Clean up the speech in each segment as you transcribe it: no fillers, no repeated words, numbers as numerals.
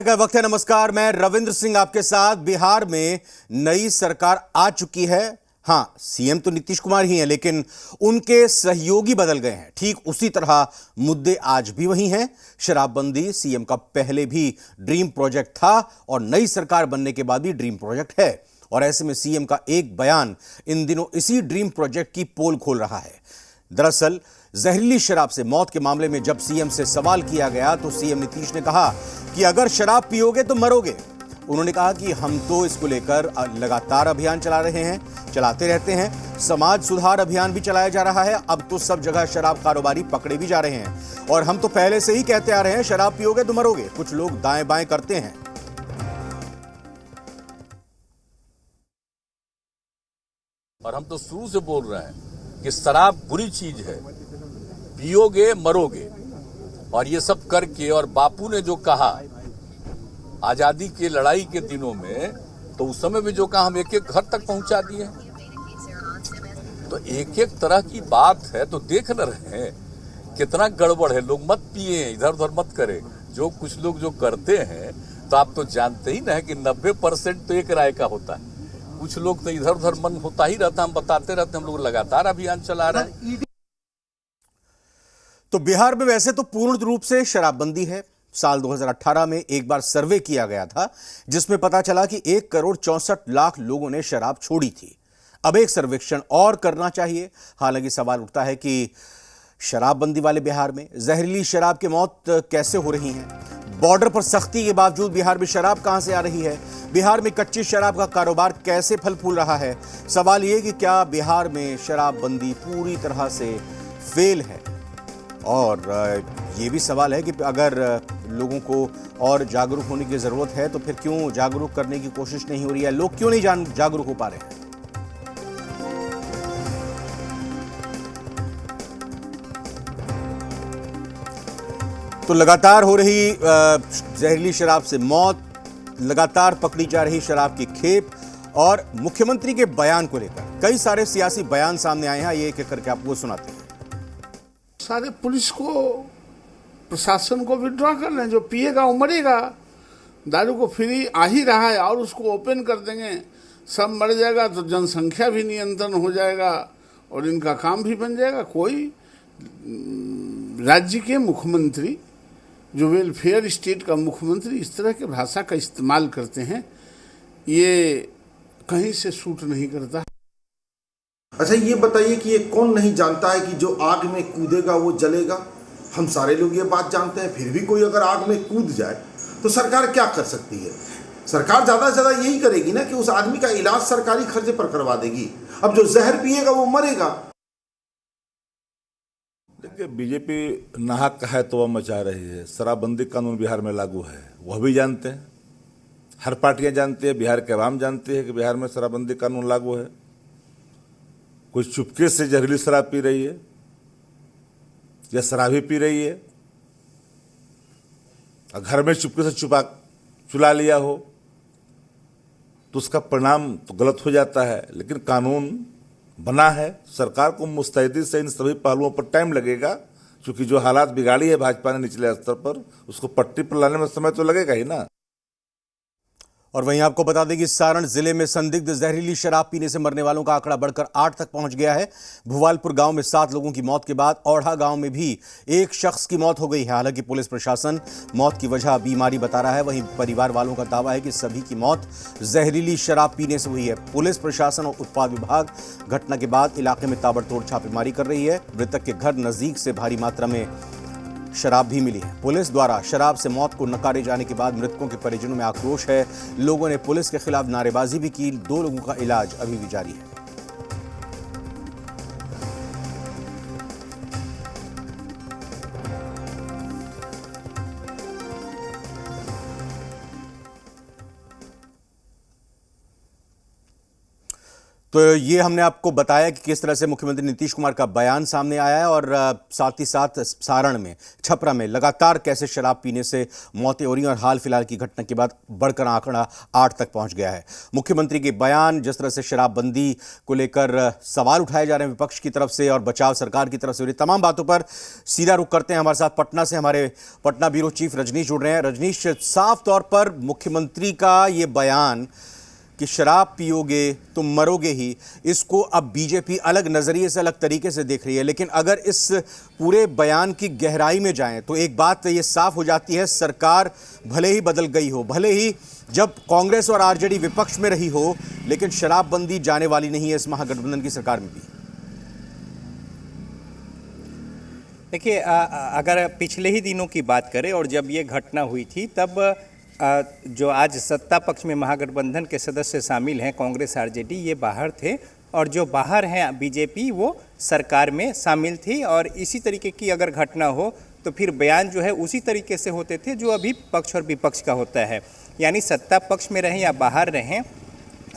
का वक्त है। नमस्कार, मैं रविंद्र सिंह आपके साथ। बिहार में नई सरकार आ चुकी है। हां, सीएम तो नीतीश कुमार ही हैं, लेकिन उनके सहयोगी बदल गए हैं। ठीक उसी तरह मुद्दे आज भी वही हैं। शराबबंदी सीएम का पहले भी ड्रीम प्रोजेक्ट था और नई सरकार बनने के बाद भी ड्रीम प्रोजेक्ट है। और ऐसे में सीएम का एक बयान इन दिनों इसी ड्रीम प्रोजेक्ट की पोल खोल रहा है। दरअसल जहरीली शराब से मौत के मामले में जब सीएम से सवाल किया गया तो सीएम नीतीश ने कहा कि अगर शराब पियोगे तो मरोगे। उन्होंने कहा कि हम तो इसको लेकर लगातार अभियान चलाते रहते हैं। समाज सुधार अभियान भी चलाया जा रहा है। अब तो सब जगह शराब कारोबारी पकड़े भी जा रहे हैं और हम तो पहले से ही कहते आ रहे हैं शराब पियोगे तो मरोगे। कुछ लोग दाएं बाएं करते हैं। और हम तो शुरू से बोल रहे हैं कि शराब बुरी चीज है, पियोगे मरोगे। और ये सब करके, और बापू ने जो कहा आजादी के लड़ाई के दिनों में, तो उस समय भी जो कहा हम एक एक घर तक पहुंचा दिए। तो एक एक तरह की बात है। तो देख न रहे हैं कितना गड़बड़ है। लोग मत पिए, इधर उधर मत करें। जो कुछ लोग जो करते हैं, तो आप तो जानते ही ना है कि 90% तो एक राय का होता है। कुछ लोग तो इधर उधर मन होता ही रहता, हम बताते रहते, हम लोग लगातार अभियान चला रहे हैं। तो बिहार में वैसे तो पूर्ण रूप से शराबबंदी है। साल 2018 में एक बार सर्वे किया गया था जिसमें पता चला कि 1,64,00,000 लोगों ने शराब छोड़ी थी। अब एक सर्वेक्षण और करना चाहिए। हालांकि सवाल उठता है कि शराबबंदी वाले बिहार में जहरीली शराब की मौत कैसे हो रही है। बॉर्डर पर सख्ती के बावजूद बिहार में शराब कहां से आ रही है। बिहार में कच्ची शराब का कारोबार कैसे फल फूल रहा है। सवाल यह कि क्या बिहार में शराबबंदी पूरी तरह से फेल है। और ये भी सवाल है कि अगर लोगों को और जागरूक होने की जरूरत है तो फिर क्यों जागरूक करने की कोशिश नहीं हो रही है। लोग क्यों नहीं जागरूक हो पा रहे हैं। तो लगातार हो रही जहरीली शराब से मौत, लगातार पकड़ी जा रही शराब की खेप और मुख्यमंत्री के बयान को लेकर कई सारे सियासी बयान सामने आए हैं। ये एक एक करके आपको सुनाते हैं। सारे पुलिस को, प्रशासन को विड्रॉ कर लें। जो पिएगा वो मरेगा। दारू को फ्री आ ही रहा है और उसको ओपन कर देंगे, सब मर जाएगा तो जनसंख्या भी नियंत्रण हो जाएगा और इनका काम भी बन जाएगा। कोई राज्य के मुख्यमंत्री, जो वेलफेयर स्टेट का मुख्यमंत्री, इस तरह के भाषा का इस्तेमाल करते हैं, ये कहीं से सूट नहीं करता। अच्छा, ये बताइए कि ये कौन नहीं जानता है कि जो आग में कूदेगा वो जलेगा। हम सारे लोग ये बात जानते हैं, फिर भी कोई अगर आग में कूद जाए तो सरकार क्या कर सकती है। सरकार ज़्यादा से ज़्यादा यही करेगी ना कि उस आदमी का इलाज सरकारी खर्चे पर करवा देगी। अब जो जहर पिएगा वो मरेगा। देखिए, बीजेपी नाहक का है तो वह मचा रही है। शराबबंदी कानून बिहार में लागू है, वह भी जानते हैं। हर पार्टियां जानती है, बिहार के आवाम जानती है कि बिहार में शराबबंदी कानून लागू है। कोई चुपके से जहरीली शराब पी रही है या शराब ही पी रही है और घर में चुपके से चुला लिया हो तो उसका परिणाम तो गलत हो जाता है। लेकिन कानून बना है, सरकार को मुस्तैदी से इन सभी पहलुओं पर टाइम लगेगा, क्योंकि जो हालात बिगाड़ी है भाजपा ने निचले स्तर पर, उसको पट्टी पर लाने में समय तो लगेगा ही ना। और वहीं आपको बता दें कि सारण जिले में संदिग्ध जहरीली शराब पीने से मरने वालों का आंकड़ा बढ़कर 8 तक पहुंच गया है। भुवालपुर गांव में 7 लोगों की मौत के बाद औढ़ा गांव में भी एक शख्स की मौत हो गई है। हालांकि पुलिस प्रशासन मौत की वजह बीमारी बता रहा है। वहीं परिवार वालों का दावा है कि सभी की मौत जहरीली शराब पीने से हुई है। पुलिस प्रशासन और उत्पाद विभाग घटना के बाद इलाके में ताबड़तोड़ छापेमारी कर रही है। मृतक के घर नजदीक से भारी मात्रा में शराब भी मिली है। पुलिस द्वारा शराब से मौत को नकारे जाने के बाद मृतकों के परिजनों में आक्रोश है। लोगों ने पुलिस के खिलाफ नारेबाजी भी की। 2 लोगों का इलाज अभी भी जारी है। तो ये हमने आपको बताया कि किस तरह से मुख्यमंत्री नीतीश कुमार का बयान सामने आया है और साथ ही साथ सारण में, छपरा में लगातार कैसे शराब पीने से मौतें हो रही हैं और हाल फिलहाल की घटना के बाद बढ़कर आंकड़ा 8 तक पहुंच गया है। मुख्यमंत्री के बयान, जिस तरह से शराबबंदी को लेकर सवाल उठाए जा रहे हैं विपक्ष की तरफ से और बचाव सरकार की तरफ से, हो रही तमाम बातों पर सीधा रुख करते हैं। हमारे साथ पटना से हमारे पटना ब्यूरो चीफ रजनीश जुड़ रहे हैं। रजनीश, साफ तौर पर मुख्यमंत्री का ये बयान कि शराब पियोगे तो मरोगे ही, इसको अब बीजेपी अलग नजरिए से, अलग तरीके से देख रही है। लेकिन अगर इस पूरे बयान की गहराई में जाएं तो एक बात ये साफ हो जाती है, सरकार भले ही बदल गई हो, भले ही जब कांग्रेस और आरजेडी विपक्ष में रही हो, लेकिन शराबबंदी जाने वाली नहीं है इस महागठबंधन की सरकार में भी। देखिए, अगर पिछले ही दिनों की बात करें और जब ये घटना हुई थी, तब जो आज सत्ता पक्ष में महागठबंधन के सदस्य शामिल हैं, कांग्रेस आरजेडी, ये बाहर थे और जो बाहर हैं बीजेपी, वो सरकार में शामिल थी। और इसी तरीके की अगर घटना हो तो फिर बयान जो है उसी तरीके से होते थे जो अभी पक्ष और विपक्ष का होता है, यानी सत्ता पक्ष में रहें या बाहर रहें,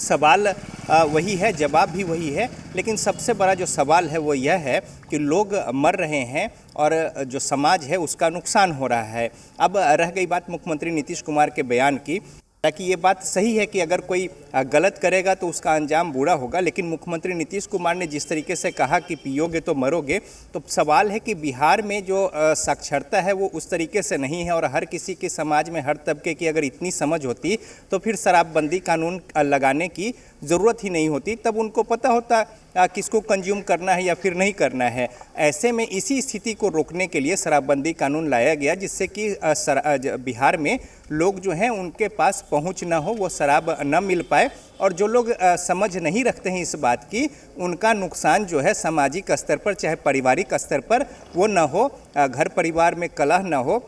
सवाल वही है, जवाब भी वही है। लेकिन सबसे बड़ा जो सवाल है वो यह है कि लोग मर रहे हैं और जो समाज है उसका नुकसान हो रहा है। अब रह गई बात मुख्यमंत्री नीतीश कुमार के बयान की, ताकि ये बात सही है कि अगर कोई गलत करेगा तो उसका अंजाम बुरा होगा, लेकिन मुख्यमंत्री नीतीश कुमार ने जिस तरीके से कहा कि पियोगे तो मरोगे, तो सवाल है कि बिहार में जो साक्षरता है वो उस तरीके से नहीं है और हर किसी के समाज में, हर तबके की अगर इतनी समझ होती तो फिर शराबबंदी कानून लगाने की ज़रूरत ही नहीं होती। तब उनको पता होता किसको कंज्यूम करना है या फिर नहीं करना है। ऐसे में इसी स्थिति को रोकने के लिए शराबबंदी कानून लाया गया, जिससे कि बिहार में लोग जो हैं उनके पास पहुंच ना हो, वो शराब न मिल पाए। और जो लोग समझ नहीं रखते हैं इस बात की, उनका नुकसान जो है सामाजिक स्तर पर, चाहे पारिवारिक स्तर पर, वो न हो, घर परिवार में कलह न हो,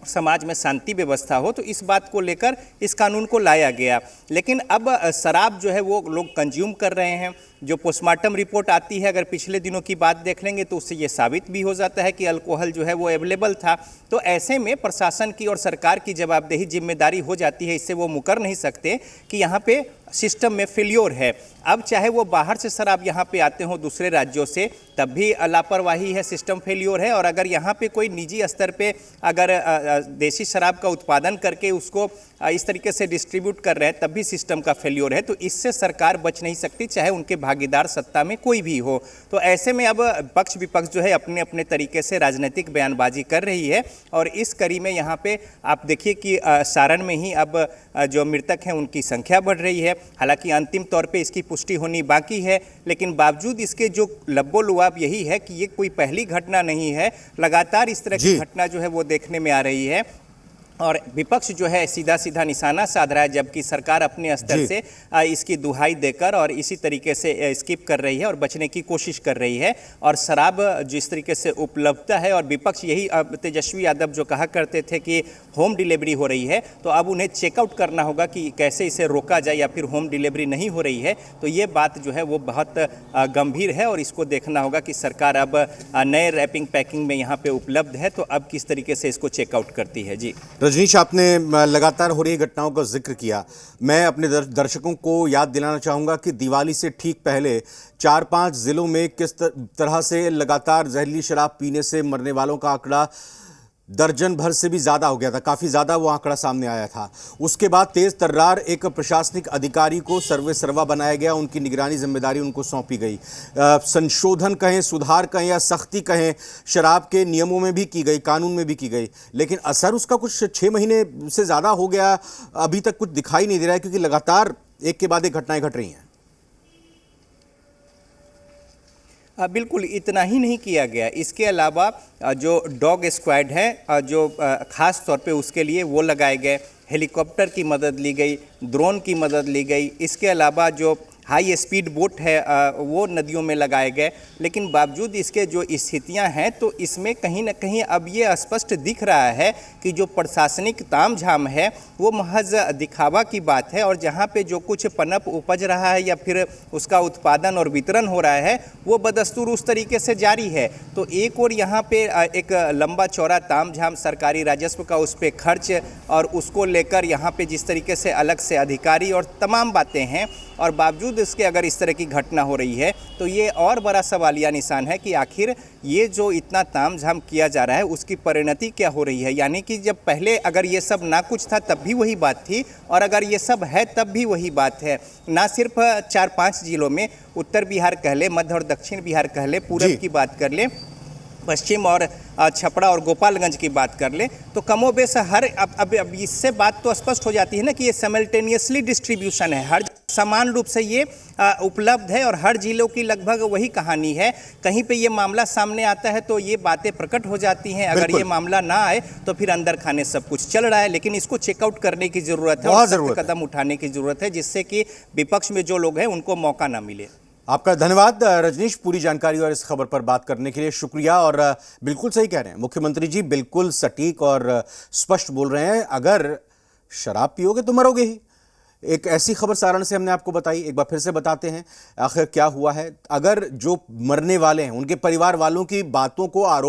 समाज में शांति व्यवस्था हो। तो इस बात को लेकर इस कानून को लाया गया। लेकिन अब शराब जो है वो लोग कंज्यूम कर रहे हैं। जो पोस्टमार्टम रिपोर्ट आती है, अगर पिछले दिनों की बात देख लेंगे तो उससे ये साबित भी हो जाता है कि अल्कोहल जो है वो अवेलेबल था। तो ऐसे में प्रशासन की और सरकार की जवाबदेही, जिम्मेदारी हो जाती है, इससे वो मुकर नहीं सकते कि यहाँ पे सिस्टम में फेल्योर है। अब चाहे वो बाहर से शराब यहाँ पे आते हों दूसरे राज्यों से, तब भी लापरवाही है, सिस्टम फेल्योर है। और अगर यहाँ पे कोई निजी स्तर पे अगर देसी शराब का उत्पादन करके उसको इस तरीके से डिस्ट्रीब्यूट कर रहे हैं, तब भी सिस्टम का फेल्योर है। तो इससे सरकार बच नहीं सकती, चाहे उनके भागीदार सत्ता में कोई भी हो। तो ऐसे में अब पक्ष विपक्ष जो है अपने अपने तरीके से राजनीतिक बयानबाजी कर रही है। और इस कड़ी में यहाँ पे आप देखिए कि सारण में ही अब जो मृतक हैं उनकी संख्या बढ़ रही है। हालांकि अंतिम तौर पे इसकी पुष्टि होनी बाकी है, लेकिन बावजूद इसके जो लब्बो लुआब यही है कि ये कोई पहली घटना नहीं है, लगातार इस तरह की घटना जो है वो देखने में आ रही है। और विपक्ष जो है सीधा सीधा निशाना साध रहा है, जबकि सरकार अपने स्तर से इसकी दुहाई देकर और इसी तरीके से स्किप कर रही है और बचने की कोशिश कर रही है। और शराब जिस तरीके से उपलब्धता है, और विपक्ष यही तेजस्वी यादव जो कहा करते थे कि होम डिलीवरी हो रही है, तो अब उन्हें चेकआउट करना होगा कि कैसे इसे रोका जाए, या फिर होम डिलीवरी नहीं हो रही है। तो ये बात जो है वो बहुत गंभीर है और इसको देखना होगा कि सरकार अब नए रैपिंग पैकिंग में यहाँ पे उपलब्ध है, तो अब किस तरीके से इसको चेकआउट करती है। जी रजनीश, आपने लगातार हो रही घटनाओं का जिक्र किया। मैं अपने दर्शकों को याद दिलाना चाहूंगा कि दिवाली से ठीक पहले 4-5 जिलों में किस तरह से लगातार जहरीली शराब पीने से मरने वालों का आंकड़ा दर्जन भर से भी ज़्यादा हो गया था, काफ़ी ज़्यादा वो आंकड़ा सामने आया था। उसके बाद तेज़ तर्रार एक प्रशासनिक अधिकारी को सर्वे सर्वा बनाया गया, उनकी निगरानी जिम्मेदारी उनको सौंपी गई। संशोधन कहें, सुधार कहें या सख्ती कहें, शराब के नियमों में भी की गई, कानून में भी की गई, लेकिन असर उसका कुछ 6 महीने से ज़्यादा हो गया, अभी तक कुछ दिखाई नहीं दे रहा है, क्योंकि लगातार एक के बाद एक घटनाएं घट रही हैं। बिल्कुल, इतना ही नहीं किया गया। इसके अलावा जो डॉग स्क्वाड है, जो ख़ास तौर पे उसके लिए वो लगाए गए, हेलीकॉप्टर की मदद ली गई, ड्रोन की मदद ली गई। इसके अलावा जो हाई स्पीड बोट है वो नदियों में लगाए गए। लेकिन बावजूद इसके जो स्थितियां हैं, तो इसमें कहीं ना कहीं अब ये स्पष्ट दिख रहा है कि जो प्रशासनिक तामझाम है वो महज दिखावा की बात है। और जहां पे जो कुछ पनप उपज रहा है या फिर उसका उत्पादन और वितरण हो रहा है, वो बदस्तूर उस तरीके से जारी है। तो एक और यहाँ पे एक लंबा चौड़ा तामझाम, सरकारी राजस्व का उस पर खर्च, और उसको लेकर यहाँ पे जिस तरीके से अलग से अधिकारी और तमाम बातें हैं, और बावजूद बावजूद इसके अगर इस तरह की घटना हो रही है तो ये और बड़ा सवालिया निशान है कि आखिर ये जो इतना तामझाम किया जा रहा है उसकी परिणति क्या हो रही है। यानी कि जब पहले अगर ये सब ना कुछ था तब भी वही बात थी, और अगर ये सब है तब भी वही बात है। ना सिर्फ 4-5 जिलों में, उत्तर बिहार कह ले, मध्य और दक्षिण बिहार कह ले, पूरब की बात कर ले, पश्चिम और छपरा और गोपालगंज की बात कर ले, तो कमोबेश हर अब इससे बात तो स्पष्ट हो जाती है ना कि ये साइमल्टेनियसली डिस्ट्रीब्यूशन है, हर समान रूप से ये उपलब्ध है और हर जिलों की लगभग वही कहानी है। कहीं पे ये मामला सामने आता है तो ये बातें प्रकट हो जाती हैं, अगर ये मामला ना आए तो फिर अंदर खाने सब कुछ चल रहा है। लेकिन इसको चेकआउट करने की जरूरत है और सख्त कदम उठाने की जरूरत है, जिससे कि विपक्ष में जो लोग हैं उनको मौका ना मिले। आपका धन्यवाद रजनीश, पूरी जानकारी और इस खबर पर बात करने के लिए शुक्रिया। और बिल्कुल सही कह रहे हैं मुख्यमंत्री जी, बिल्कुल सटीक और स्पष्ट बोल रहे हैं। अगर शराब पियोगे तो मरोगे ही। एक ऐसी खबर सारण से हमने आपको बताई, एक बार फिर से बताते हैं आखिर क्या हुआ है। अगर जो मरने वाले हैं उनके परिवार वालों की बातों को आरोप